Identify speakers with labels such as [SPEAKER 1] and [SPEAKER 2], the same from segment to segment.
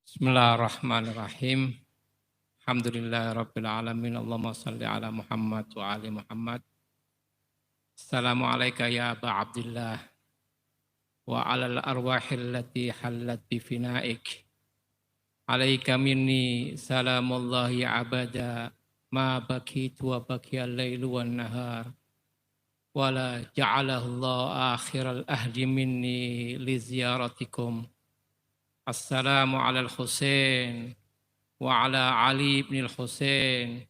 [SPEAKER 1] Bismillahirrahmanirrahim. Alhamdulillahirabbil alamin. Allahumma shalli ala Muhammad wa ali Muhammad. Assalamualaikum ya Aba Abdillah wa alal arwahil lati hallat bi finaik. Alaika minni salamullahi abada ma bakitu wa bakiyal lailu wan nahar. Wala ja'alahu Allah akhiral ahdi minni li ziyaratikum. Assalamu ala al-Husain wa ala Ali ibn al-Husain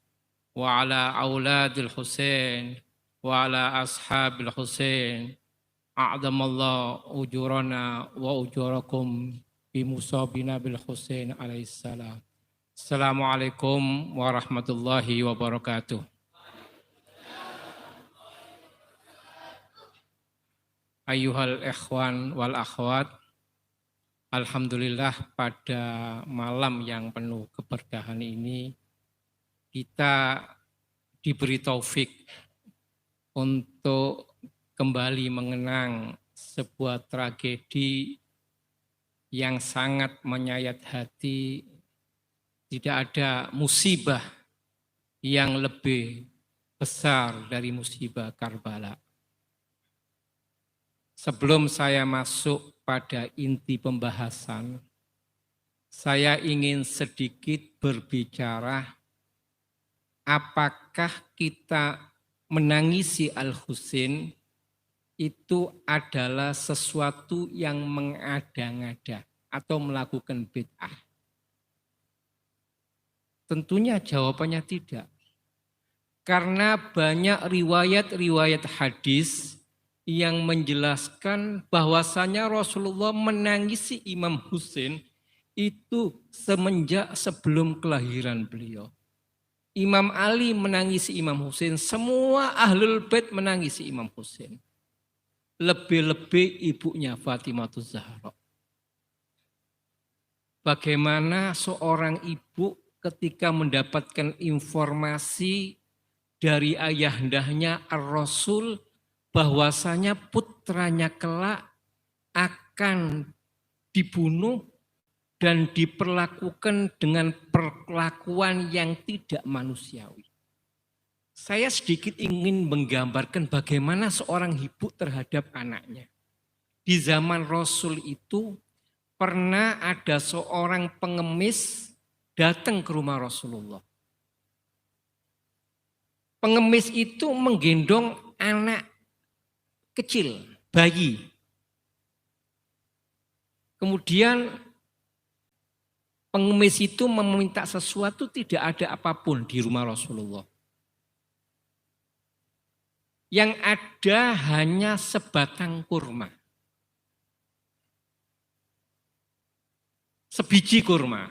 [SPEAKER 1] wa ala auladil Husain wa ala ashabil Husain. A'damallahu ujurana wa ujurakum bimusabina bil Husain alaihissalam. Assalamualaikum warahmatullahi wabarakatuh. Ayyuhal ikhwan wal akhwat, alhamdulillah pada malam yang penuh keberkahan ini kita diberi taufik untuk kembali mengenang sebuah tragedi yang sangat menyayat hati. Tidak ada musibah yang lebih besar dari musibah Karbala. Sebelum saya masuk pada inti pembahasan, saya ingin sedikit berbicara apakah kita menangisi Al-Husain itu adalah sesuatu yang mengada-ngada atau melakukan bid'ah. Tentunya jawabannya tidak. Karena banyak riwayat-riwayat hadis yang menjelaskan bahwasanya Rasulullah menangisi Imam Husain itu semenjak sebelum kelahiran beliau. Imam Ali menangisi Imam Husain, semua ahlul bait menangisi Imam Husain. Lebih-lebih ibunya Fatimah Zahra. Bagaimana seorang ibu ketika mendapatkan informasi dari ayahandanya Ar-Rasul bahwasanya putranya kelak akan dibunuh dan diperlakukan dengan perlakuan yang tidak manusiawi. Saya sedikit ingin menggambarkan bagaimana seorang ibu terhadap anaknya. Di zaman Rasul itu pernah ada seorang pengemis datang ke rumah Rasulullah. Pengemis itu menggendong anak kecil, bayi. Kemudian pengemis itu meminta sesuatu, tidak ada apapun di rumah Rasulullah. Yang ada hanya sebatang kurma. Sebiji kurma.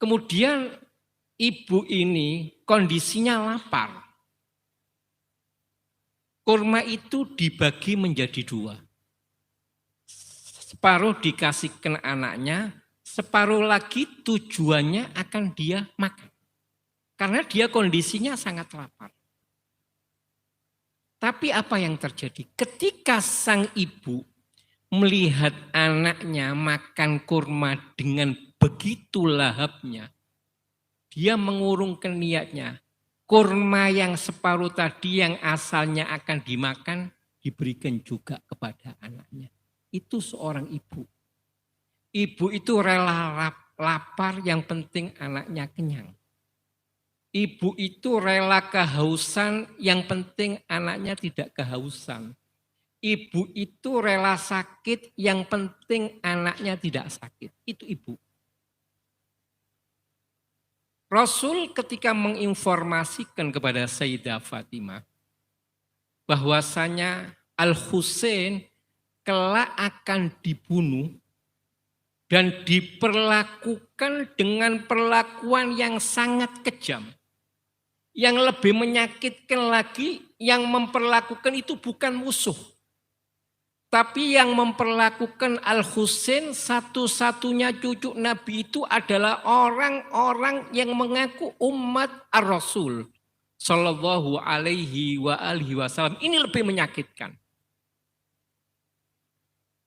[SPEAKER 1] Kemudian ibu ini kondisinya lapar. Kurma itu dibagi menjadi dua. Separuh dikasihkan anaknya, separuh lagi tujuannya akan dia makan. Karena dia kondisinya sangat lapar. Tapi apa yang terjadi? Ketika sang ibu melihat anaknya makan kurma dengan begitu lahapnya, dia mengurungkan niatnya. Kurma yang separuh tadi yang asalnya akan dimakan, diberikan juga kepada anaknya. Itu seorang ibu. Ibu itu rela lapar, yang penting anaknya kenyang. Ibu itu rela kehausan, yang penting anaknya tidak kehausan. Ibu itu rela sakit, yang penting anaknya tidak sakit. Itu ibu. Rasul ketika menginformasikan kepada Sayyidah Fatimah bahwasanya Al-Husain kelak akan dibunuh dan diperlakukan dengan perlakuan yang sangat kejam. Yang lebih menyakitkan lagi, yang memperlakukan itu bukan musuh. Tapi yang memperlakukan Al-Husain, satu-satunya cucu Nabi itu adalah orang-orang yang mengaku umat Ar-Rasul Sallallahu alaihi wa alihi wasallam. Ini lebih menyakitkan.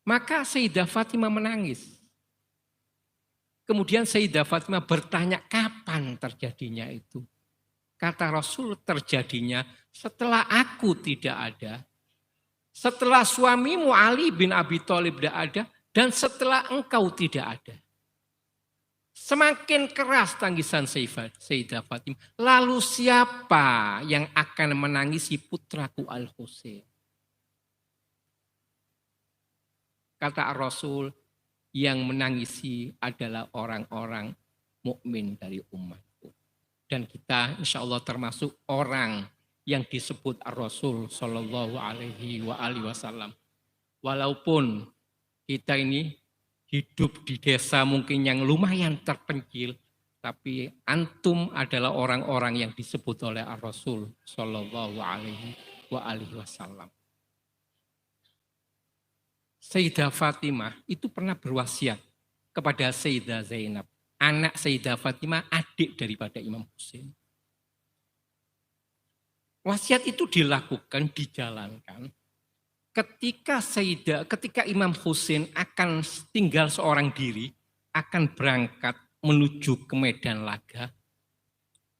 [SPEAKER 1] Maka Sayyidah Fatimah menangis. Kemudian Sayyidah Fatimah bertanya kapan terjadinya itu. Kata Rasul, terjadinya setelah aku tidak ada, setelah suamimu Ali bin Abi Thalib tidak ada, dan setelah engkau tidak ada. Semakin keras tangisan Sayyidah Fatimah. Lalu siapa yang akan menangisi putraku Al-Husain? Kata Rasul, yang menangisi adalah orang-orang mukmin dari umatku. Dan kita insya Allah termasuk orang yang disebut Rasul Shallallahu Alaihi Wasallam. Walaupun kita ini hidup di desa mungkin yang lumayan terpencil, tapi antum adalah orang-orang yang disebut oleh Rasul Shallallahu Alaihi Wasallam. Sayyidah Fatimah itu pernah berwasiat kepada Sayyidah Zainab, anak Sayyidah Fatimah, adik daripada Imam Husain. Wasiat itu dilakukan, dijalankan ketika Imam Husain akan tinggal seorang diri, akan berangkat menuju ke medan laga,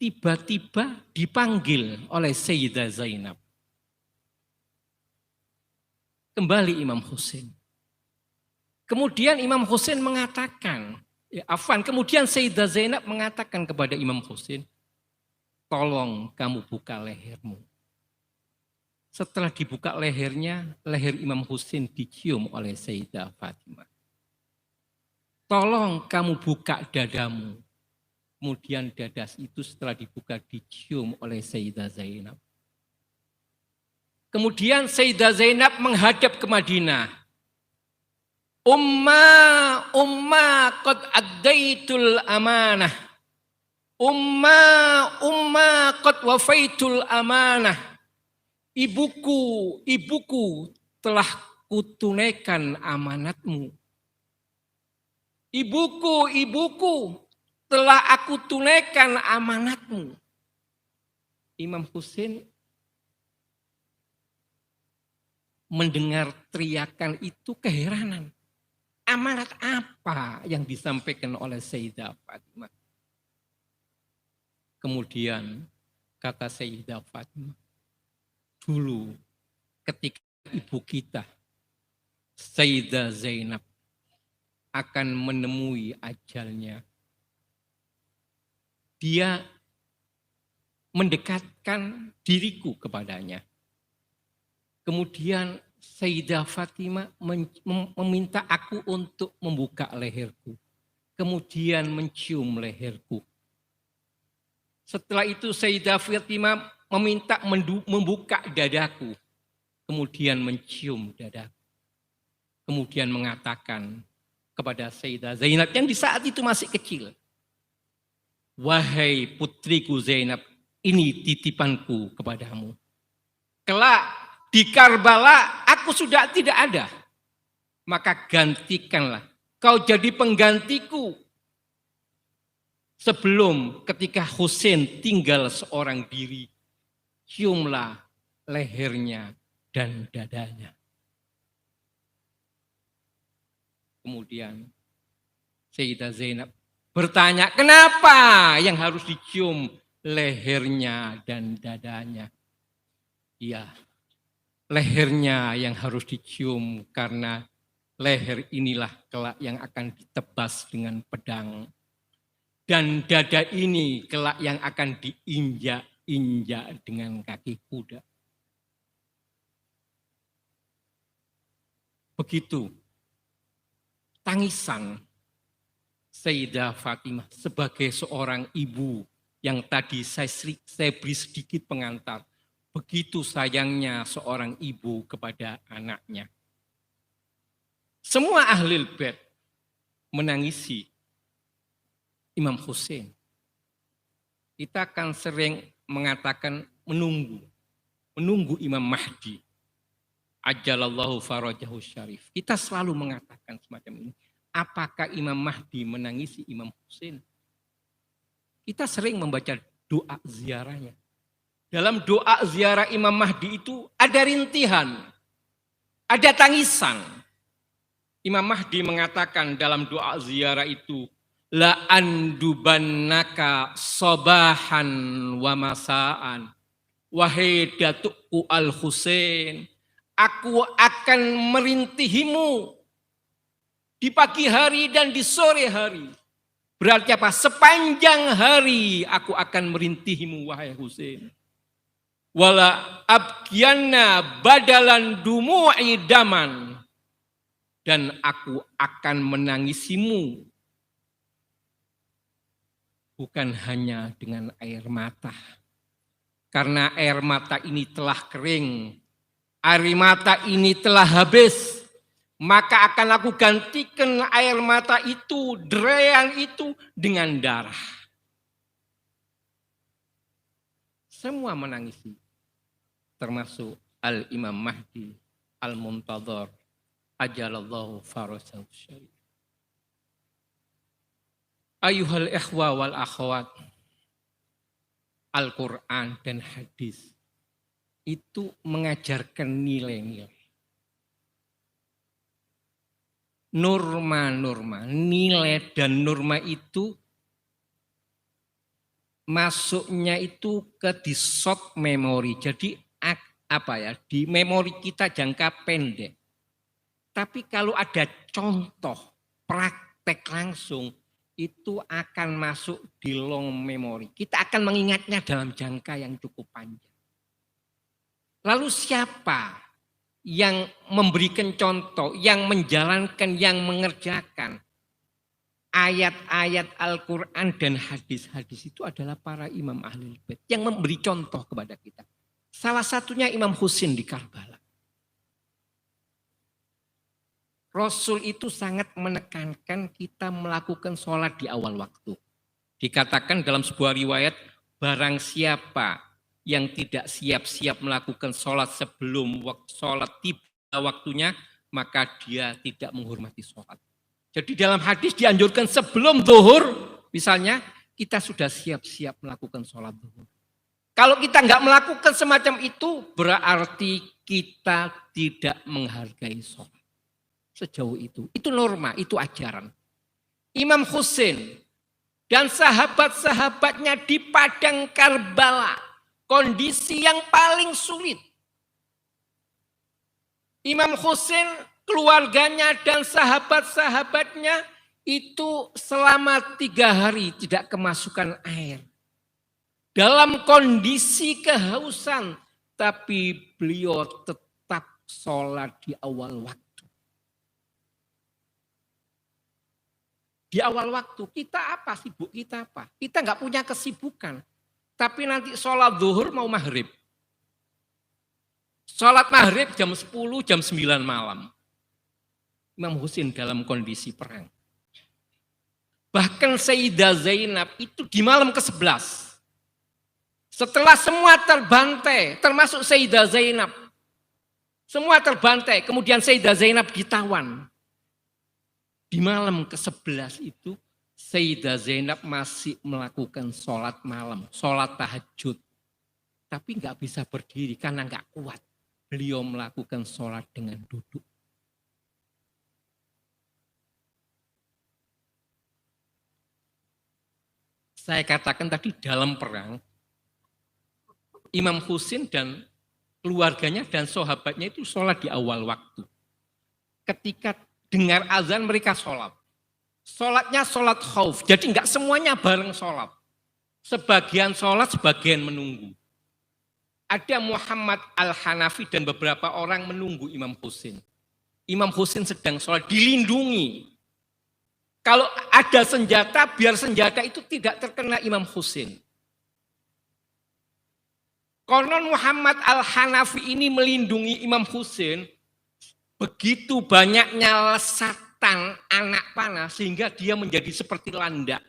[SPEAKER 1] tiba-tiba dipanggil oleh Sayyidah Zainab. Kembali Imam Husain. Kemudian Imam Husain mengatakan, kemudian Sayyidah Zainab mengatakan kepada Imam Husain, tolong kamu buka lehermu. Setelah dibuka lehernya, leher Imam Husain dicium oleh Sayyidah Fatimah. Tolong kamu buka dadamu. Kemudian dada itu setelah dibuka dicium oleh Sayyidah Zainab. Kemudian Sayyidah Zainab menghadap ke Madinah. Umma qad addaitul amanah. Umma qad wafaitul amanah. Ibuku telah kutunaikan amanatmu. Ibuku telah aku tunaikan amanatmu. Imam Husain mendengar teriakan itu keheranan. Amanat apa yang disampaikan oleh Sayyidah Fatimah? Kemudian kata Sayyidah Fatimah, dulu ketika ibu kita, Sayyidah Zainab, akan menemui ajalnya, dia mendekatkan diriku kepadanya. Kemudian Sayyidah Fatimah meminta aku untuk membuka leherku. Kemudian mencium leherku. Setelah itu Sayyidah Fatimah meminta membuka dadaku. Kemudian mencium dadaku. Kemudian mengatakan kepada Sayyidah Zainab yang di saat itu masih kecil. Wahai putriku Zainab, ini titipanku kepadamu. Kelak di Karbala aku sudah tidak ada. Maka gantikanlah. Kau jadi penggantiku. Sebelum ketika Husain tinggal seorang diri, ciumlah lehernya dan dadanya. Kemudian Sayyidah Zainab bertanya, kenapa yang harus dicium lehernya dan dadanya? Iya, lehernya yang harus dicium karena leher inilah kelak yang akan ditebas dengan pedang. Dan dada ini kelak yang akan diinjak-injak dengan kaki kuda. Begitu tangisan Sayyidah Fatimah sebagai seorang ibu yang tadi saya beri sedikit pengantar. Begitu sayangnya seorang ibu kepada anaknya. Semua ahli bait menangisi Imam Husain. Kita akan sering mengatakan menunggu Imam Mahdi. Ajalallahu farajahu syarif. Kita selalu mengatakan semacam ini. Apakah Imam Mahdi menangisi Imam Husain? Kita sering membaca doa ziarahnya. Dalam doa ziarah Imam Mahdi itu ada rintihan, ada tangisan. Imam Mahdi mengatakan dalam doa ziarah itu, la andubannaka sobahan wa masaan. Wahai datukku Al-Husain, aku akan merintihimu di pagi hari dan di sore hari. Berarti apa? Sepanjang hari aku akan merintihimu wahai Husain. Wala abkianna badalan dumu'i daman. Dan aku akan menangisimu bukan hanya dengan air mata. Karena air mata ini telah kering, air mata ini telah habis, maka akan aku gantikan air mata itu, derayan itu dengan darah. Semua menangisi, termasuk Al-Imam Mahdi Al-Muntadhar ajalallahu farajahu syarif. Ayuhal ikhwa wal akhwat, Al-Quran dan hadis itu mengajarkan nilai-nilai. Norma-norma, nilai dan norma itu masuknya itu ke di short memory. Jadi di memori kita jangka pendek. Tapi kalau ada contoh, praktek langsung, itu akan masuk di long memory. Kita akan mengingatnya dalam jangka yang cukup panjang. Lalu siapa yang memberikan contoh, yang menjalankan, yang mengerjakan ayat-ayat Al-Quran dan hadis-hadis itu adalah para imam Ahlul Bait yang memberi contoh kepada kita. Salah satunya Imam Husain di Karbala. Rasul itu sangat menekankan kita melakukan sholat di awal waktu. Dikatakan dalam sebuah riwayat, barang siapa yang tidak siap-siap melakukan sholat sebelum sholat tiba waktunya, maka dia tidak menghormati sholat. Jadi dalam hadis dianjurkan sebelum zuhur, misalnya kita sudah siap-siap melakukan sholat zuhur. Kalau kita nggak melakukan semacam itu, berarti kita tidak menghargai sholat. Sejauh itu norma, itu ajaran. Imam Husain dan sahabat-sahabatnya di padang Karbala, kondisi yang paling sulit. Imam Husain, keluarganya dan sahabat-sahabatnya itu selama 3 hari tidak kemasukan air. Dalam kondisi kehausan, tapi beliau tetap sholat di awal waktu. Di awal waktu, kita apa, sibuk kita apa? Kita nggak punya kesibukan. Tapi nanti sholat zuhur mau maghrib. Sholat maghrib jam 10, jam 9 malam. Imam Husain dalam kondisi perang. Bahkan Sayyidah Zainab itu di malam ke-11. Setelah semua terbantai, termasuk Sayyidah Zainab. Semua terbantai, kemudian Sayyidah Zainab ditawan. Di malam ke-11 itu Sayyidah Zainab masih melakukan sholat malam, sholat tahajud. Tapi nggak bisa berdiri karena nggak kuat. Beliau melakukan sholat dengan duduk. Saya katakan tadi dalam perang, Imam Husain dan keluarganya dan sahabatnya itu sholat di awal waktu. Ketika dengar azan mereka sholat. Sholatnya sholat khauf. Jadi enggak semuanya bareng sholat. Sebagian sholat, sebagian menunggu. Ada Muhammad Al-Hanafi dan beberapa orang menunggu Imam Husain. Imam Husain sedang sholat, dilindungi. Kalau ada senjata, biar senjata itu tidak terkena Imam Husain. Konon Muhammad Al-Hanafi ini melindungi Imam Husain. Begitu banyaknya lesatan anak panah sehingga dia menjadi seperti landak.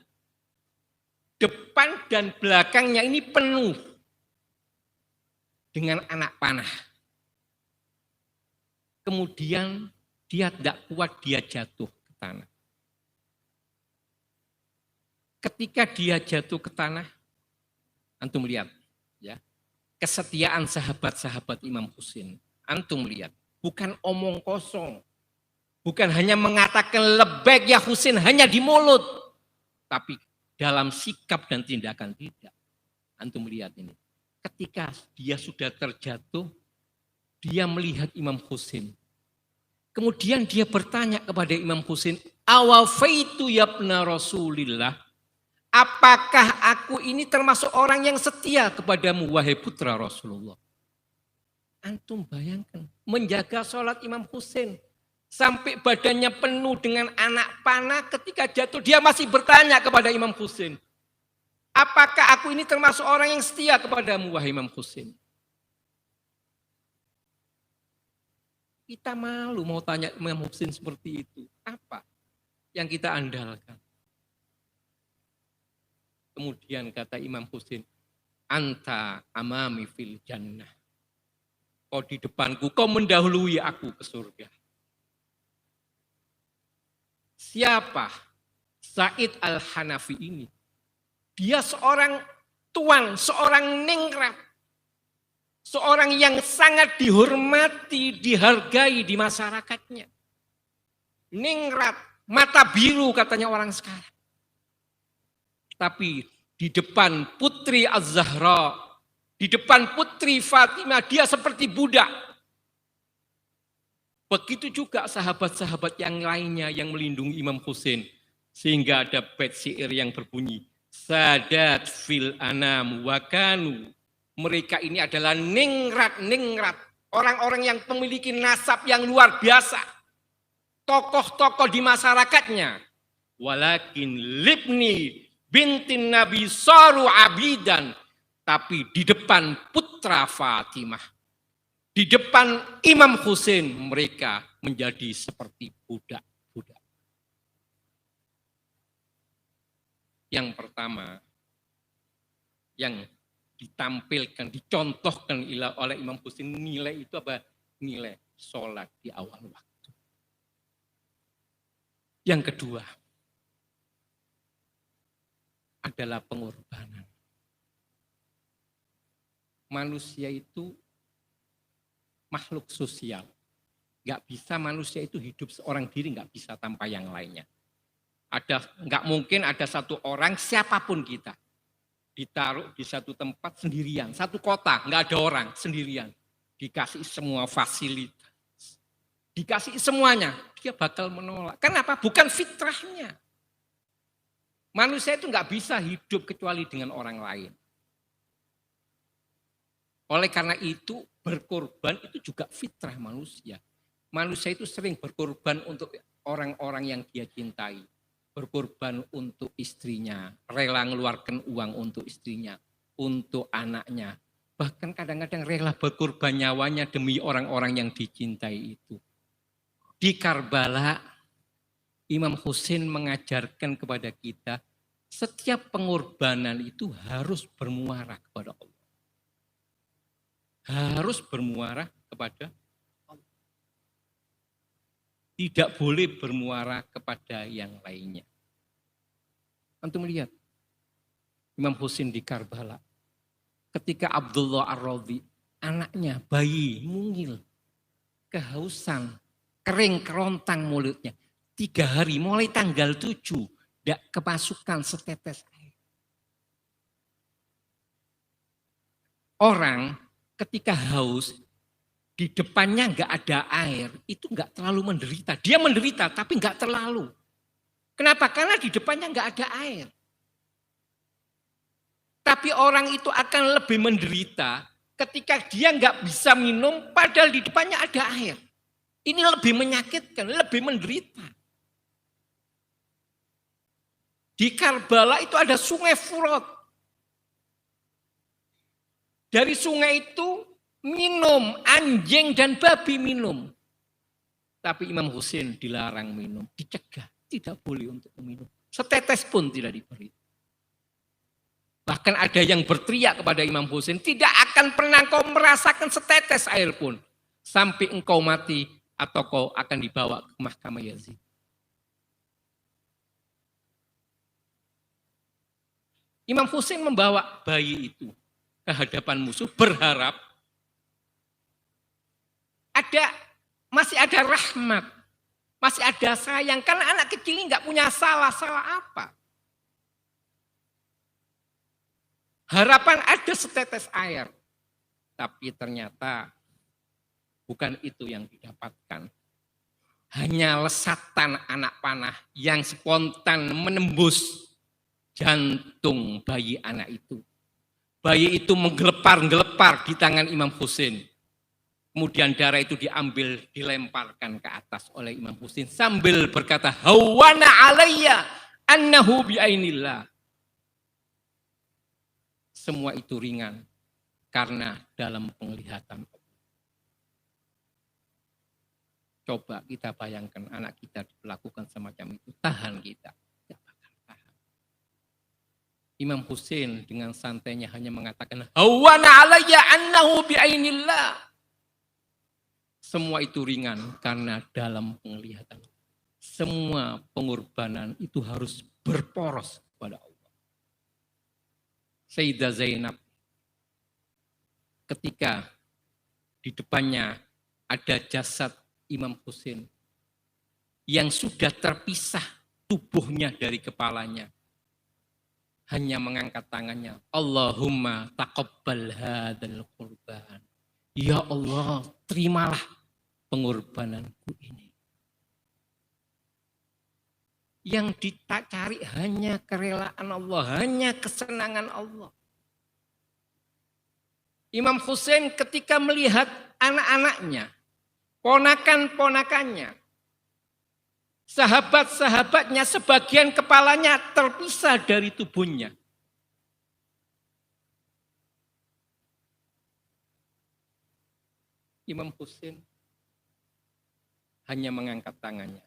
[SPEAKER 1] Depan dan belakangnya ini penuh dengan anak panah. Kemudian dia tidak kuat, dia jatuh ke tanah. Ketika dia jatuh ke tanah, antum lihat ya, kesetiaan sahabat-sahabat Imam Husain. Antum lihat. Bukan omong kosong. Bukan hanya mengatakan lebek ya Husain hanya di mulut. tapi dalam sikap dan tindakan tidak. Antum lihat ini. Ketika dia sudah terjatuh, dia melihat Imam Husain. Kemudian dia bertanya kepada Imam Husain, "Awafaitu yabna Rasulillah?" Apakah aku ini termasuk orang yang setia kepadamu, wahai putra Rasulullah? Antum bayangkan, menjaga sholat Imam Husain. Sampai badannya penuh dengan anak panah, ketika jatuh dia masih bertanya kepada Imam Husain. Apakah aku ini termasuk orang yang setia kepadamu, wahai Imam Husain? Kita malu mau tanya Imam Husain seperti itu. Apa yang kita andalkan? Kemudian kata Imam Husain, "Anta amami fil jannah." Kau di depanku, kau mendahului aku ke surga. Siapa Said Al-Hanafi ini? Dia seorang tuan, seorang ningrat. Seorang yang sangat dihormati, dihargai di masyarakatnya. Ningrat, mata biru katanya orang sekarang. Tapi di depan Putri Az-Zahra, di depan Putri Fatimah, dia seperti budak. Begitu juga sahabat-sahabat yang lainnya yang melindungi Imam Husain. Sehingga ada bait syair yang berbunyi, Sadat fil anam wa kanu. Mereka ini adalah ningrat-ningrat. Orang-orang yang memiliki nasab yang luar biasa. Tokoh-tokoh di masyarakatnya. Walakin libni bintin Nabi saru abidan. Tapi di depan putra Fatimah, di depan Imam Husain, mereka menjadi seperti budak-budak. Yang pertama, yang ditampilkan, dicontohkan oleh Imam Husain, nilai itu apa? Nilai sholat di awal waktu. Yang kedua, adalah pengorbanan. Manusia itu makhluk sosial. Nggak bisa manusia itu hidup seorang diri, nggak bisa tanpa yang lainnya. Nggak mungkin ada satu orang, siapapun kita, ditaruh di satu tempat sendirian, satu kota, nggak ada orang, sendirian. Dikasih semua fasilitas, dikasih semuanya, dia bakal menolak. Kenapa? Bukan fitrahnya. Manusia itu nggak bisa hidup kecuali dengan orang lain. Oleh karena itu, berkorban itu juga fitrah manusia. Manusia itu sering berkorban untuk orang-orang yang dia cintai. Berkorban untuk istrinya, rela mengeluarkan uang untuk istrinya, untuk anaknya. Bahkan kadang-kadang rela berkorban nyawanya demi orang-orang yang dicintai itu. Di Karbala, Imam Husain mengajarkan kepada kita, setiap pengorbanan itu harus bermuara kepada Allah. Harus bermuara kepada Allah. Tidak boleh bermuara kepada yang lainnya. Antum lihat, Imam Husain di Karbala, ketika Abdullah Ar-Radhi, anaknya, bayi, mungil, kehausan, kering kerontang mulutnya. 3 hari, mulai tanggal 7, tidak kemasukan setetes air. Orang ketika haus, di depannya nggak ada air, itu nggak terlalu menderita. Dia menderita, tapi nggak terlalu. Kenapa? Karena di depannya nggak ada air. Tapi orang itu akan lebih menderita ketika dia nggak bisa minum, padahal di depannya ada air. Ini lebih menyakitkan, lebih menderita. Di Karbala itu ada sungai Furat. Dari sungai itu minum, anjing dan babi minum. Tapi Imam Husain dilarang minum, dicegah, tidak boleh untuk minum. Setetes pun tidak diberi. Bahkan ada yang berteriak kepada Imam Husain, tidak akan pernah kau merasakan setetes air pun. Sampai engkau mati atau kau akan dibawa ke mahkamah Yazid. Imam Husain membawa bayi itu ke hadapan musuh berharap masih ada rahmat, masih ada sayang. Karena anak kecil ini nggak punya salah apa. Harapan ada setetes air. Tapi ternyata bukan itu yang didapatkan. Hanya lesatan anak panah yang spontan menembus jantung bayi anak itu. Bayi itu menggelepar-gelepar di tangan Imam Husain. Kemudian darah itu diambil, dilemparkan ke atas oleh Imam Husain sambil berkata, "Hawana alayya annahu bi'ainillah." Semua itu ringan karena dalam penglihatan. Coba kita bayangkan anak kita dilakukan semacam itu, tahan kita. Tidak bakal tahan. Imam Husain dengan santainya hanya mengatakan, "Hawana alayya annahu bi'ainillah." Semua itu ringan karena dalam penglihatan. Semua pengorbanan itu harus berporos kepada Allah. Sayyidah Zainab ketika di depannya ada jasad Imam Husain yang sudah terpisah tubuhnya dari kepalanya, hanya mengangkat tangannya, "Allahumma taqabbal hadzal qurban." Ya Allah, terimalah pengorbananku ini. Yang dicari hanya kerelaan Allah, hanya kesenangan Allah. Imam Husain ketika melihat anak-anaknya, ponakan-ponakannya, sahabat-sahabatnya, sebagian kepalanya terpisah dari tubuhnya. Imam Husain hanya mengangkat tangannya.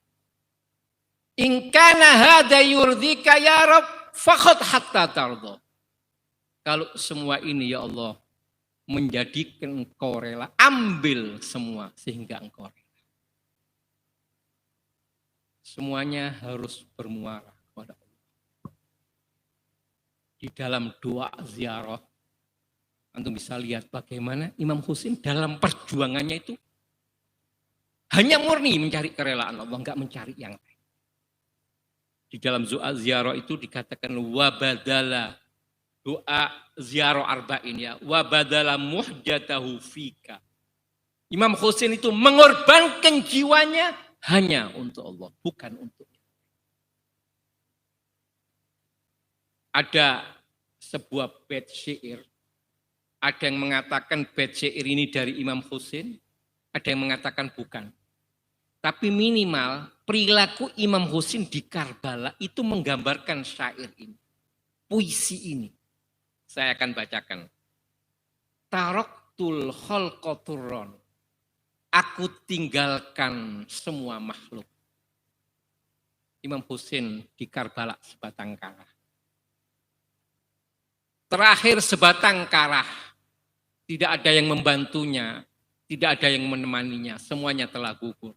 [SPEAKER 1] "In kana hadza yurdika ya Rabb, faqad hatta tarda." Kalau semua ini ya Allah menjadikan engkau rela, ambil semua sehingga engkau rela. Semuanya harus bermuara kepada Allah. Di dalam doa ziarah, antum bisa lihat bagaimana Imam Husain dalam perjuangannya itu hanya murni mencari kerelaan Allah, enggak mencari yang lain. Di dalam doa ziarah itu dikatakan wabadala, doa ziarah arba'in ya, wabadala muhjatahu fika. Imam Husain itu mengorbankan jiwanya hanya untuk Allah, bukan untuk. Ada sebuah bait syair, ada yang mengatakan bait syair ini dari Imam Husain, ada yang mengatakan bukan. Tapi minimal perilaku Imam Husain di Karbala itu menggambarkan syair ini, puisi ini. Saya akan bacakan. Taraktul khalqaturron. Aku tinggalkan semua makhluk. Imam Husain di Karbala sebatang kara. Terakhir sebatang kara. Tidak ada yang membantunya, tidak ada yang menemaninya, semuanya telah gugur.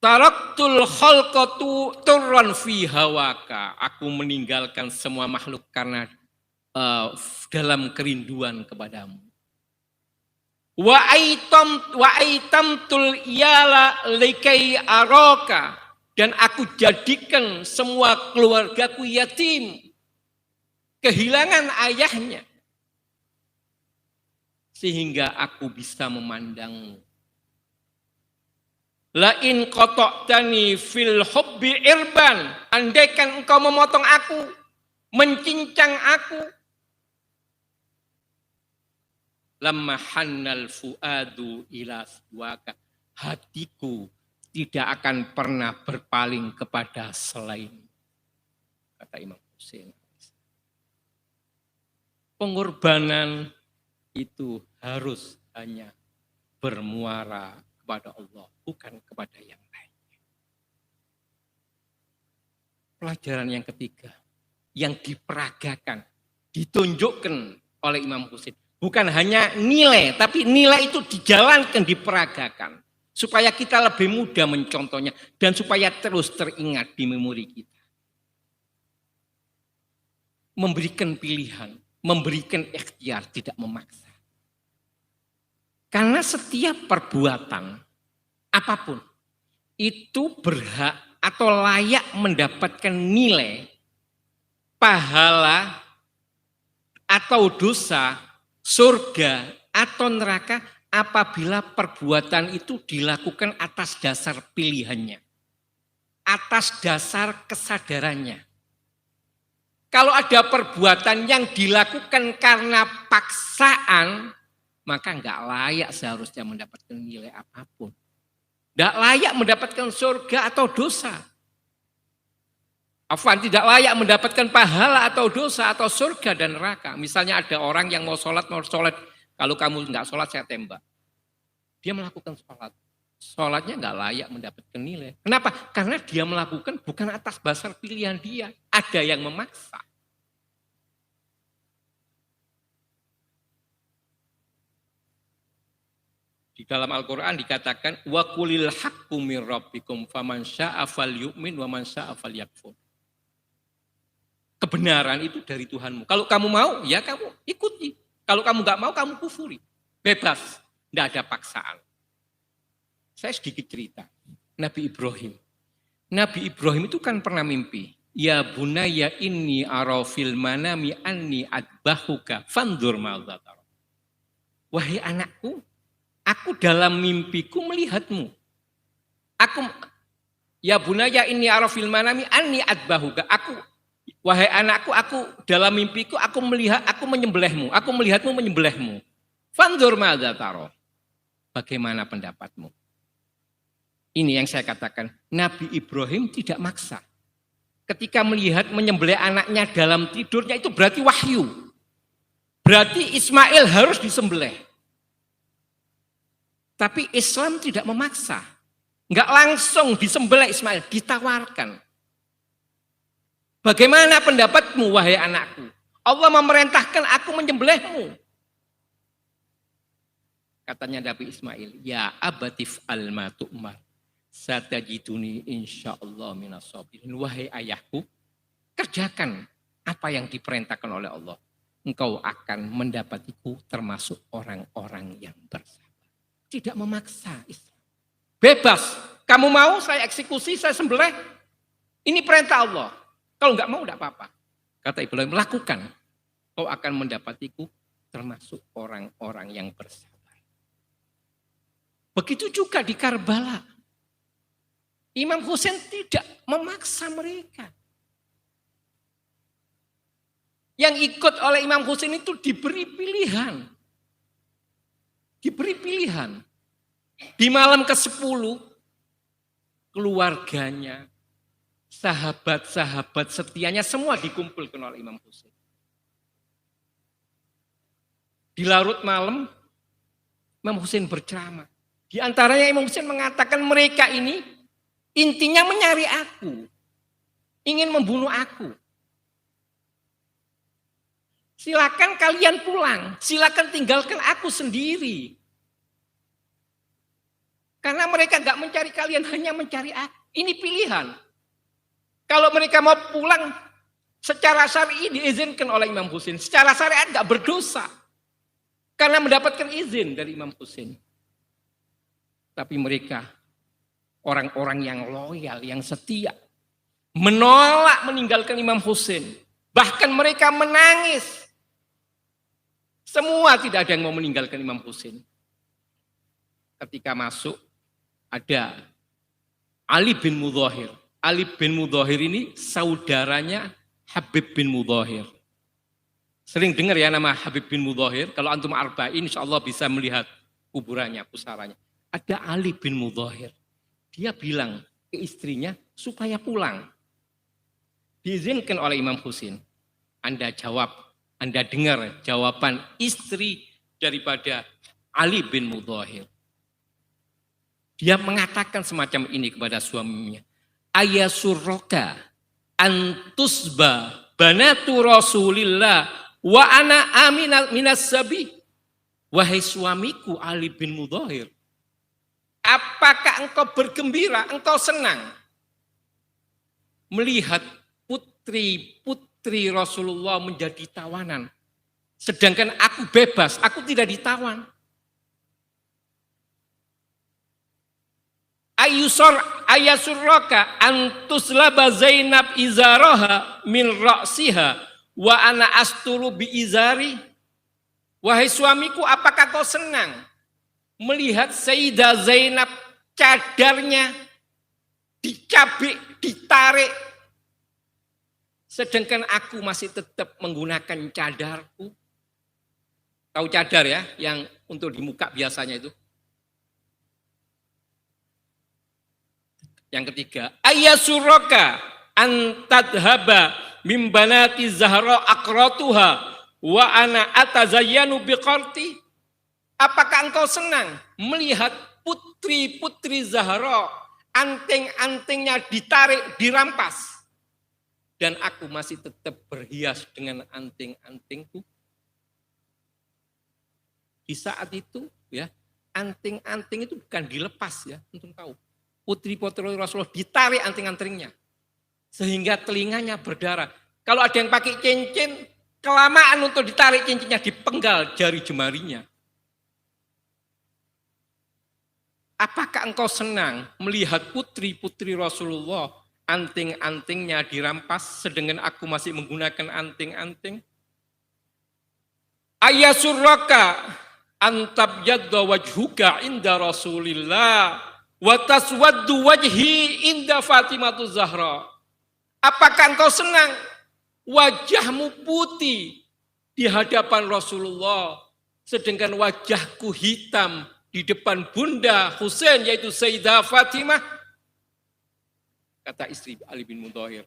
[SPEAKER 1] Taraktul khalqatu turran fi hawaka. Aku meninggalkan semua makhluk karena dalam kerinduan kepadamu. Wa aitamtul iyala likai araka. Dan aku jadikan semua keluargaku yatim. Kehilangan ayahnya. Sehingga aku bisa memandangmu. Lain qata'tani fil hubbi irban, andaikan engkau memotong aku, mencincang aku, lamma hannal fuadu ila suwaka, hatiku tidak akan pernah berpaling kepada selain, kata Imam Husain. Pengorbanan itu harus hanya bermuara kepada Allah, bukan kepada yang lain. Pelajaran yang ketiga, yang diperagakan, ditunjukkan oleh Imam Husain. Bukan hanya nilai, tapi nilai itu dijalankan, diperagakan. Supaya kita lebih mudah mencontohnya, dan supaya terus teringat di memori kita. Memberikan pilihan, memberikan ikhtiar, tidak memaksa. Karena setiap perbuatan, apapun, itu berhak atau layak mendapatkan nilai pahala atau dosa, surga atau neraka apabila perbuatan itu dilakukan atas dasar pilihannya, atas dasar kesadarannya. Kalau ada perbuatan yang dilakukan karena paksaan, maka enggak layak seharusnya mendapatkan nilai apapun. Enggak layak mendapatkan surga atau dosa. Afwan, tidak layak mendapatkan pahala atau dosa atau surga dan neraka. Misalnya ada orang yang mau sholat, kalau kamu enggak sholat saya tembak. Dia melakukan sholat. Sholatnya enggak layak mendapatkan nilai. Kenapa? Karena dia melakukan bukan atas dasar pilihan dia. Ada yang memaksa. Di dalam Al-Quran dikatakan, wa qulil haqqu mir rabbikum faman syaa'a falyu'min wa man syaa'a falyakfur. Kebenaran itu dari Tuhanmu. Kalau kamu mau, ya kamu ikuti. Kalau kamu enggak mau, kamu kufuri. Bebas. Tidak ada paksaan. Saya sedikit cerita. Nabi Ibrahim. Nabi Ibrahim itu kan pernah mimpi. Ya bunaya inni ara fil manami anni adbahuka fandur ma'adha tara. Wahai anakku, aku dalam mimpiku melihatmu. Ya bunaya inni ara fil manami anni adbahuka. Wahai anakku, aku dalam mimpiku aku menyembelihmu, aku melihatmu menyembelihmu. Fandur ma'adha tara. Bagaimana pendapatmu? Ini yang saya katakan, Nabi Ibrahim tidak maksa. Ketika melihat menyembelih anaknya dalam tidurnya itu berarti wahyu. Berarti Ismail harus disembelih. Tapi Islam tidak memaksa. Enggak langsung disembelih Ismail, ditawarkan. Bagaimana pendapatmu wahai anakku? Allah memerintahkan aku menyembelihmu. Katanya Nabi Ismail, ya abatif alma tu'mar. Satajiduni insyaallah minas sabirin. Wahai ayahku, kerjakan apa yang diperintahkan oleh Allah. Engkau akan mendapatiku termasuk orang-orang yang bersabar. Tidak memaksa Islam. Bebas. Kamu mau saya eksekusi, saya sembelih. Ini perintah Allah. Kalau enggak mau enggak apa-apa. Kata Ibrahim, lakukan. Kau akan mendapatiku termasuk orang-orang yang bersabar. Begitu juga di Karbala. Imam Husain tidak memaksa mereka. Yang ikut oleh Imam Husain itu diberi pilihan. Diberi pilihan. Di malam ke-10, keluarganya, sahabat-sahabat setianya semua dikumpulkan oleh Imam Husain. Di larut malam, Imam Husain berceramah. Di antaranya Imam Husain mengatakan mereka ini intinya mencari aku. Ingin membunuh aku. Silakan kalian pulang. Silakan tinggalkan aku sendiri. Karena mereka gak mencari kalian, hanya mencari aku. Ini pilihan. Kalau mereka mau pulang, secara syar'i diizinkan oleh Imam Husain. Secara syariat gak berdosa. Karena mendapatkan izin dari Imam Husain. Tapi mereka orang-orang yang loyal, yang setia. Menolak meninggalkan Imam Husain. Bahkan mereka menangis. Semua tidak ada yang mau meninggalkan Imam Husain. Ketika masuk, ada Ali bin Mudhahir. Ali bin Mudhahir ini saudaranya Habib bin Mudhahir. Sering dengar ya nama Habib bin Mudhahir. Kalau antum arba'in insya Allah bisa melihat kuburannya, pusaranya. Ada Ali bin Mudhahir. Dia bilang ke istrinya supaya pulang. Diizinkan oleh Imam Husain. Anda jawab, Anda dengar jawaban istri daripada Ali bin Mudhahir. Dia mengatakan semacam ini kepada suaminya. Ayasurroka antusba banatu Rasulillah wa ana aminal minas sabi. Wahai suamiku Ali bin Mudhahir. Apakah engkau bergembira, engkau senang melihat putri-putri Rasulullah menjadi tawanan. Sedangkan aku bebas, aku tidak ditawan. ayasurraka antuslaba Zainab izaraha min ra'siha wa ana asturu bi izari. Wahai suamiku, apakah kau senang melihat Sayyidah Zainab cadarnya dicabik, ditarik, sedangkan aku masih tetap menggunakan cadarku? Tahu cadar ya, yang untuk di muka biasanya itu. Yang ketiga, ayasuraka antadhaba mimbanati zahra akratuha wa ana atazayyanu biqarti. Apakah engkau senang melihat putri-putri Zahra anting-antingnya ditarik, dirampas, dan aku masih tetap berhias dengan anting-antingku? Di saat itu ya, anting-anting itu bukan dilepas ya, untuk tahu. Putri-putri Rasulullah ditarik anting-antingnya sehingga telinganya berdarah. Kalau ada yang pakai cincin, kelamaan untuk ditarik cincinnya, dipenggal jari jemarinya. Apakah engkau senang melihat putri-putri Rasulullah anting-antingnya dirampas sedangkan aku masih menggunakan anting-anting? Ayasurraka antabyadda wajhuka inda Rasulillah wa taswaddu wajhi inda Fatimatu Zahra. Apakah engkau senang wajahmu putih di hadapan Rasulullah sedangkan wajahku hitam di depan Bunda Husain yaitu Sayyidah Fatimah? Kata istri Ali bin Mudhahir,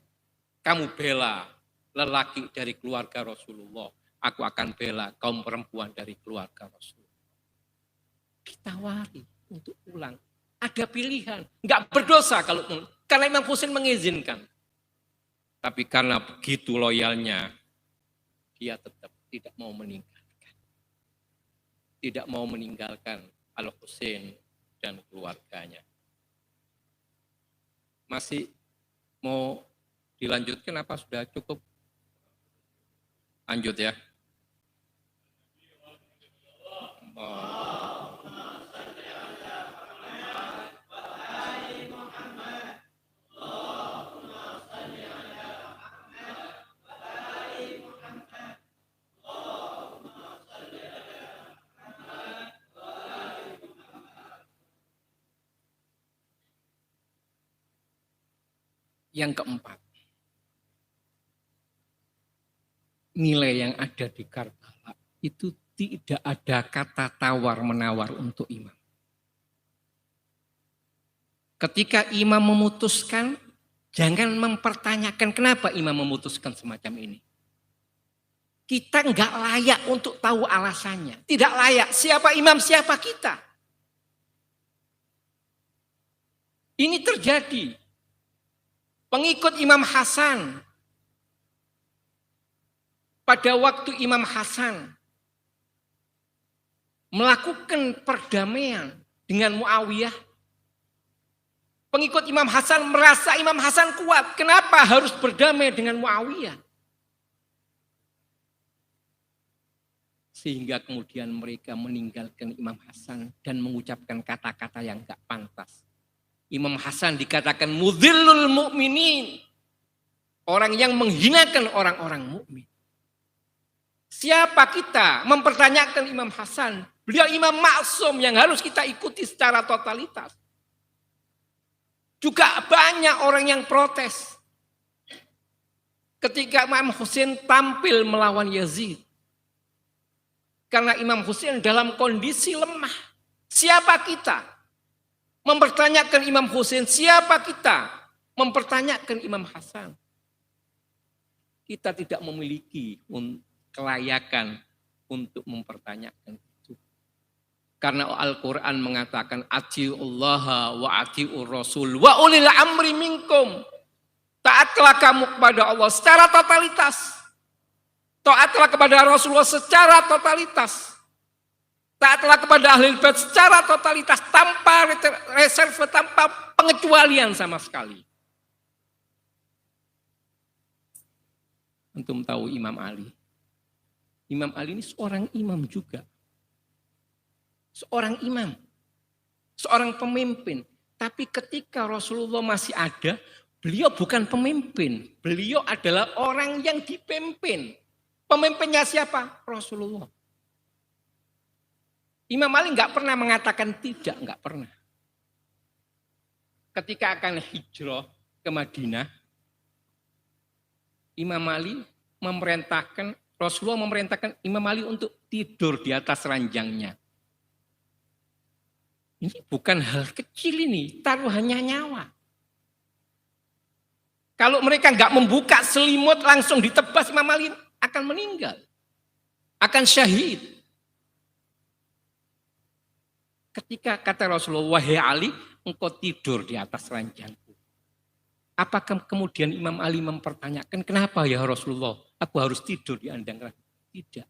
[SPEAKER 1] kamu bela lelaki dari keluarga Rasulullah, aku akan bela kaum perempuan dari keluarga Rasulullah. Ditawari untuk pulang. Ada pilihan, enggak berdosa kalau karena Imam Husain mengizinkan. Tapi karena begitu loyalnya, dia tetap tidak mau meninggalkan. Tidak mau meninggalkan Al-Husain dan keluarganya. Masih mau dilanjutkan apa sudah cukup? Lanjut ya. Yang keempat, nilai yang ada di Karbala itu tidak ada kata tawar-menawar untuk imam. Ketika imam memutuskan, jangan mempertanyakan kenapa imam memutuskan semacam ini. Kita enggak layak untuk tahu alasannya. Tidak layak. Siapa imam, siapa kita. Ini terjadi. Pengikut Imam Hasan, pada waktu Imam Hasan melakukan perdamaian dengan Muawiyah, pengikut Imam Hasan merasa Imam Hasan kuat. Kenapa harus berdamai dengan Muawiyah? Sehingga kemudian mereka meninggalkan Imam Hasan dan mengucapkan kata-kata yang gak pantas. Imam Hasan dikatakan mudhillul mu'minin, orang yang menghinakan orang-orang mukmin. Siapa kita mempertanyakan Imam Hasan? Beliau imam maksum yang harus kita ikuti secara totalitas. Juga banyak orang yang protes ketika Imam Husain tampil melawan Yazid. Karena Imam Husain dalam kondisi lemah. Siapa kita mempertanyakan Imam Husain? Siapa kita mempertanyakan Imam Hasan? Kita tidak memiliki kelayakan untuk mempertanyakan itu. Karena Al-Quran mengatakan atiullaha wa atiur rasul wa ulil amri minkum. Taatlah kamu kepada Allah secara totalitas. Taatlah kepada Rasulullah secara totalitas. Taatlah kepada ahli bait secara totalitas, tanpa reserve, tanpa pengecualian sama sekali. Antum tahu Imam Ali? Imam Ali ini seorang imam juga. Seorang imam. Seorang pemimpin. Tapi ketika Rasulullah masih ada, beliau bukan pemimpin. Beliau adalah orang yang dipimpin. Pemimpinnya siapa? Rasulullah. Imam Ali nggak pernah mengatakan tidak, nggak pernah. Ketika akan hijrah ke Madinah, Imam Ali memerintahkan, Rasulullah memerintahkan Imam Ali untuk tidur di atas ranjangnya. Ini bukan hal kecil ini, taruhannya nyawa. Kalau mereka nggak membuka selimut langsung ditebas, Imam Ali akan meninggal. Akan syahid. Ketika kata Rasulullah, wahai Ali, engkau tidur di atas ranjangku. Apakah kemudian Imam Ali mempertanyakan, kenapa ya Rasulullah, aku harus tidur di andang ranjang? Tidak.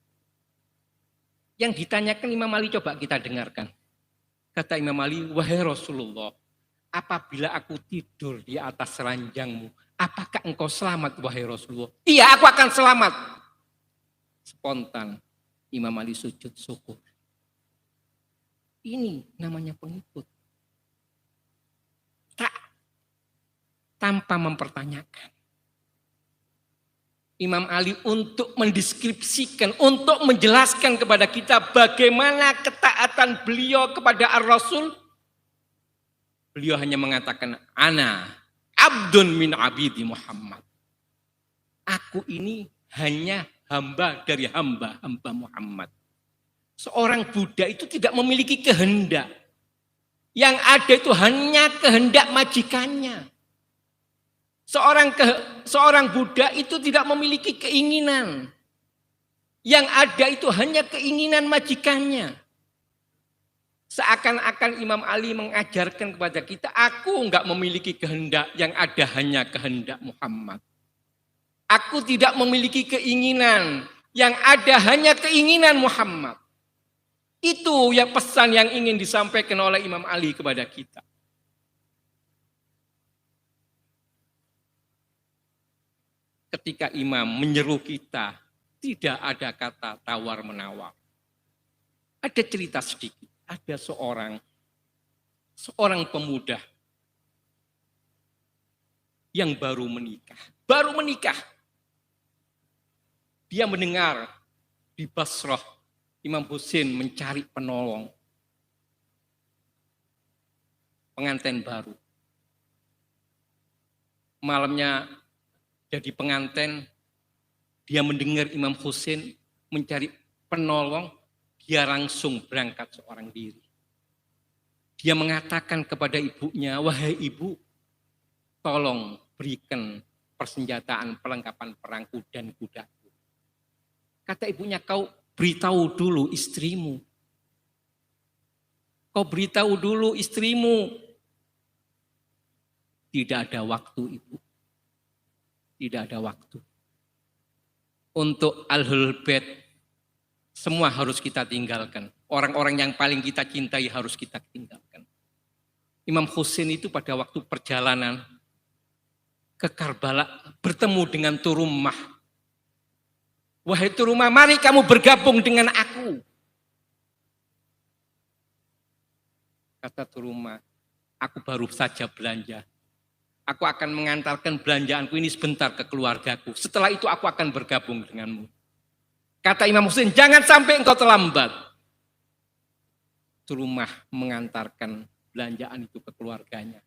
[SPEAKER 1] Yang ditanyakan Imam Ali coba kita dengarkan. Kata Imam Ali, wahai Rasulullah, apabila aku tidur di atas ranjangmu, apakah engkau selamat wahai Rasulullah? Iya, aku akan selamat. Spontan Imam Ali sujud syukur. Ini namanya pengikut. Tak tanpa mempertanyakan. Imam Ali untuk mendeskripsikan, untuk menjelaskan kepada kita bagaimana ketaatan beliau kepada Ar-Rasul. Beliau hanya mengatakan, ana abdun min abidi Muhammad. Aku ini hanya hamba dari hamba Muhammad. Seorang Buddha itu tidak memiliki kehendak. Yang ada itu hanya kehendak majikannya. Seorang Buddha itu tidak memiliki keinginan. Yang ada itu hanya keinginan majikannya. Seakan-akan Imam Ali mengajarkan kepada kita, aku enggak memiliki kehendak, yang ada hanya kehendak Muhammad. Aku tidak memiliki keinginan, yang ada hanya keinginan Muhammad. Itu yang pesan yang ingin disampaikan oleh Imam Ali kepada kita. Ketika imam menyeru kita, tidak ada kata tawar-menawar. Ada cerita sedikit, ada seorang pemuda yang baru menikah. Dia mendengar di Basrah Imam Husain mencari penolong. Pengantin baru. Malamnya jadi pengantin, dia mendengar Imam Husain mencari penolong, dia langsung berangkat seorang diri. Dia mengatakan kepada ibunya, wahai ibu, tolong berikan persenjataan perlengkapan perangku dan kudaku. Kata ibunya, kau beritahu dulu istrimu. Tidak ada waktu, ibu. Tidak ada waktu. Untuk Ahlul Bait, semua harus kita tinggalkan. Orang-orang yang paling kita cintai harus kita tinggalkan. Imam Husain itu pada waktu perjalanan ke Karbala bertemu dengan Turumah. Wahai Turumah, mari kamu bergabung dengan aku. Kata Turumah, aku baru saja belanja. Aku akan mengantarkan belanjaanku ini sebentar ke keluargaku. Setelah itu aku akan bergabung denganmu. Kata Imam Husain, jangan sampai engkau terlambat. Turumah mengantarkan belanjaan itu ke keluarganya.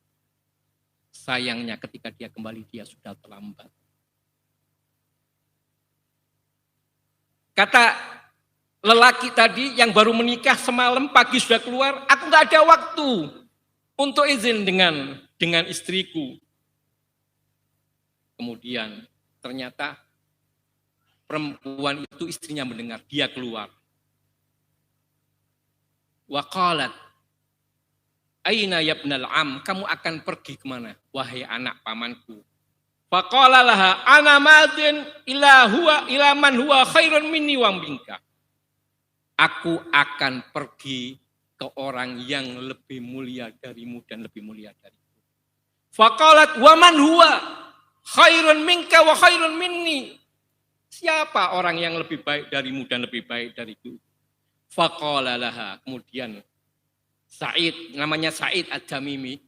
[SPEAKER 1] Sayangnya ketika dia kembali, dia sudah terlambat. Kata lelaki tadi yang baru menikah semalam pagi sudah keluar, aku gak ada waktu untuk izin dengan istriku. Kemudian ternyata perempuan itu istrinya mendengar, dia keluar. Wa qalat, aina yabnal am, kamu akan pergi kemana? Wahai anak pamanku. Faqala laha ana madin ila man huwa khairun minni wa minka. Aku akan pergi ke orang yang lebih mulia darimu dan lebih mulia dariku. Faqalat wa man huwa khairun minka wa khairun minni. Siapa orang yang lebih baik darimu dan lebih baik dariku? Faqala laha, kemudian Sa'id, namanya Sa'id Ad-Damimi,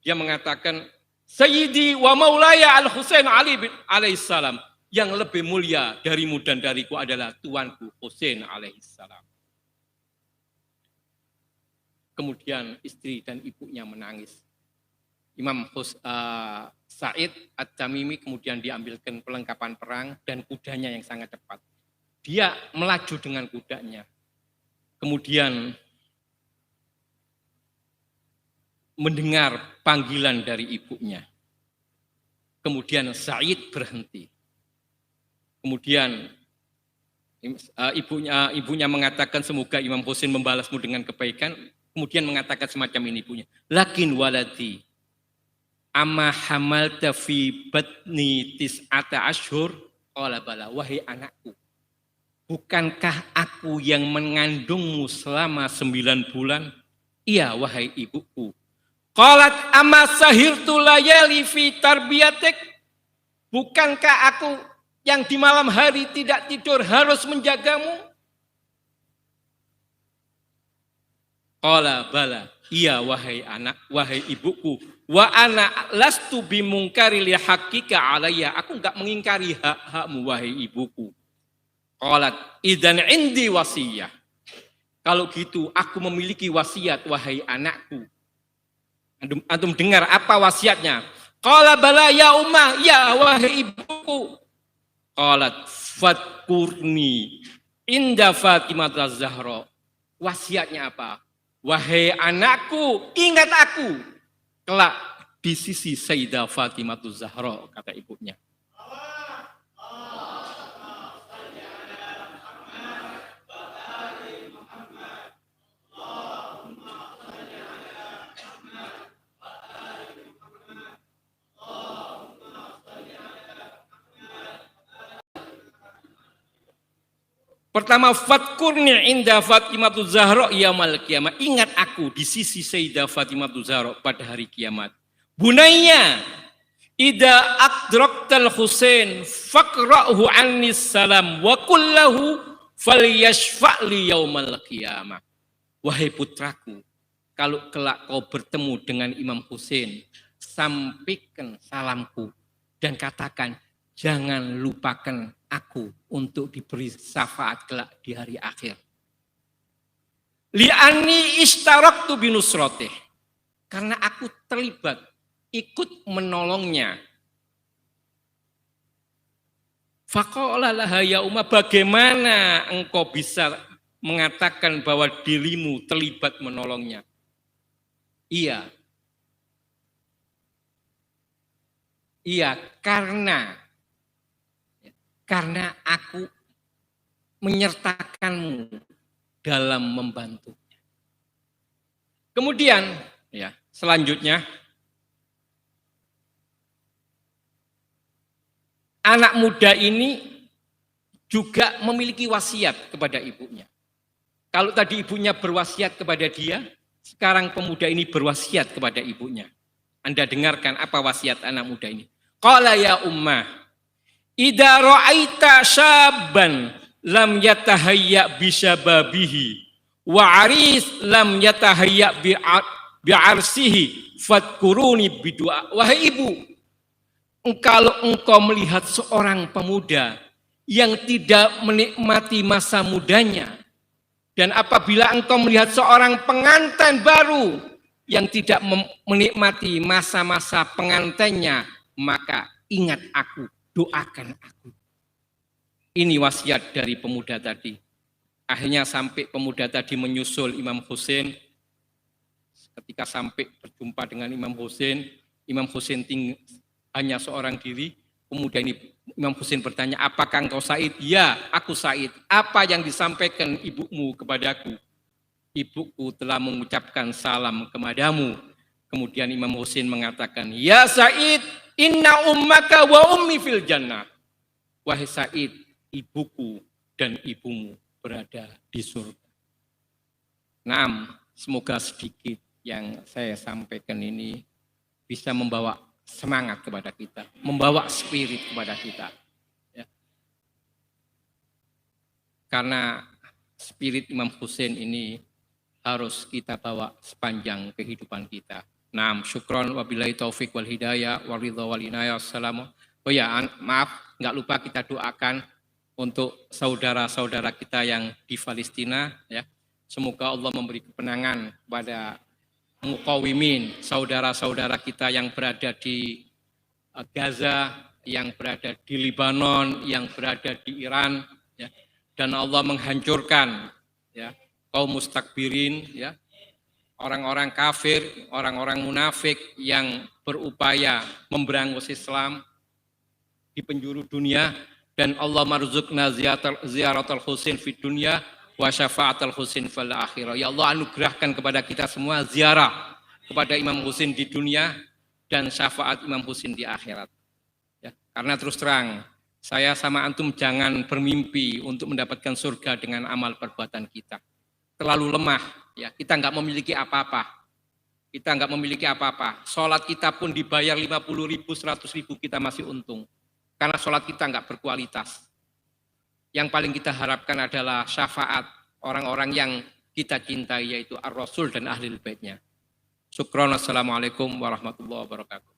[SPEAKER 1] Dia mengatakan, Sayyidi wa maulaya al-Husain Ali bin alaihissalam. Yang lebih mulia darimu dan dariku adalah tuanku Husain alaihissalam. Kemudian istri dan ibunya menangis. Imam Sa'id At-Tamimi kemudian diambilkan perlengkapan perang dan kudanya yang sangat cepat. Dia melaju dengan kudanya. Kemudian mendengar panggilan dari ibunya. Kemudian Sa'id berhenti. Kemudian ibunya mengatakan semoga Imam Husain membalasmu dengan kebaikan. Kemudian mengatakan semacam ini ibunya. Lakin waladi amma hamalta fi batni tis'ata ashur. Qala bala, wahai anakku. Bukankah aku yang mengandungmu selama 9 bulan? Iya, wahai ibuku. Qalat amma sahirtu layali fi tarbiyatik. Bukankah aku yang di malam hari tidak tidur harus menjagamu? Qala bala, iya wahai anak, wahai ibuku. Wa ana lastu bimungkari li haqqika alayya. Aku enggak mengingkari hak-hakmu wahai ibuku. Qalat idzan indi wasiyah. Kalau gitu aku memiliki wasiat wahai anakku. Antum dengar apa wasiatnya? Qala bala ya ummah, ya wahai ibuku. Qalat fadkurni inda Fatimah Az-Zahra. Wasiatnya apa? Wahai anakku, ingat aku kelak di sisi Sayyidah Fatimah Az-Zahra, kata ibunya. Pertama, fadkurni inda Fatimatu Zahra yaumil qiyamah. Ingat aku di sisi Sayyidah Fatimatu Zahra pada hari kiamat. Bunayya, idza adraktal Husain faqra'hu annis salam wa kullahu falyashfa'li yaumil qiyamah. Wahai putraku, kalau kelak kau bertemu dengan Imam Husain, sampaikan salamku dan katakan, jangan lupakan aku untuk diberi syafaat kelak di hari akhir. Li'anni ishtaraktu binusratih. Karena aku terlibat, ikut menolongnya. Faqala laha ya Umma, bagaimana engkau bisa mengatakan bahwa dirimu terlibat menolongnya? Iya. Iya, karena aku menyertakanmu dalam membantunya. Kemudian, ya, selanjutnya anak muda ini juga memiliki wasiat kepada ibunya. Kalau tadi ibunya berwasiat kepada dia, sekarang pemuda ini berwasiat kepada ibunya. Anda dengarkan apa wasiat anak muda ini. Qala ya ummah, idza ra'aita syabban lam yatahayya bi syababihi wa aris lam yatahayya bi arsihi fadkuruni bidua. Wahai ibu, kalau engkau melihat seorang pemuda yang tidak menikmati masa mudanya, dan apabila engkau melihat seorang pengantin baru yang tidak menikmati masa-masa pengantinnya, maka ingat aku, doakan aku. Ini wasiat dari pemuda tadi. Akhirnya sampai pemuda tadi menyusul Imam Husain. Ketika sampai berjumpa dengan Imam Husain hanya seorang diri. Pemuda ini, Imam Husain bertanya, apakah engkau Said? Ya, aku Said. Apa yang disampaikan ibumu kepadaku? Ibuku telah mengucapkan salam kepadamu. Kemudian Imam Husain mengatakan, ya Said, inna ummaka wa ummi fil jannah. Wahai Said, ibuku dan ibumu berada di surga. Naam, semoga sedikit yang saya sampaikan ini bisa membawa semangat kepada kita, membawa spirit kepada kita. Ya. Karena spirit Imam Husain ini harus kita bawa sepanjang kehidupan kita. Naam, syukron wabillahi taufik wal hidayah wal ridha wal inayah. Assalamu. Oh ya, maaf, nggak lupa kita doakan untuk saudara-saudara kita yang di Palestina, ya. Semoga Allah memberi kemenangan kepada muqawimin, saudara-saudara kita yang berada di Gaza, yang berada di Libanon, yang berada di Iran, ya. Dan Allah menghancurkan, ya, kaum mustakbirin, ya, orang-orang kafir, orang-orang munafik yang berupaya memberangus Islam di penjuru dunia, dan Allah marzuqna ziyaratul husin fid dunya wa syafa'atul husin fil akhirah. Ya Allah, anugerahkan kepada kita semua ziarah kepada Imam Husin di dunia dan syafaat Imam Husin di akhirat. Ya, karena terus terang, saya sama antum jangan bermimpi untuk mendapatkan surga dengan amal perbuatan kita. Terlalu lemah, ya. Kita nggak memiliki apa-apa. Kita nggak memiliki apa-apa. Sholat kita pun dibayar 50.000, 100.000 kita masih untung. Karena sholat kita nggak berkualitas. Yang paling kita harapkan adalah syafaat orang-orang yang kita cintai, yaitu Ar-Rasul dan Ahlul Baitnya. Syukron, assalamualaikum warahmatullahi wabarakatuh.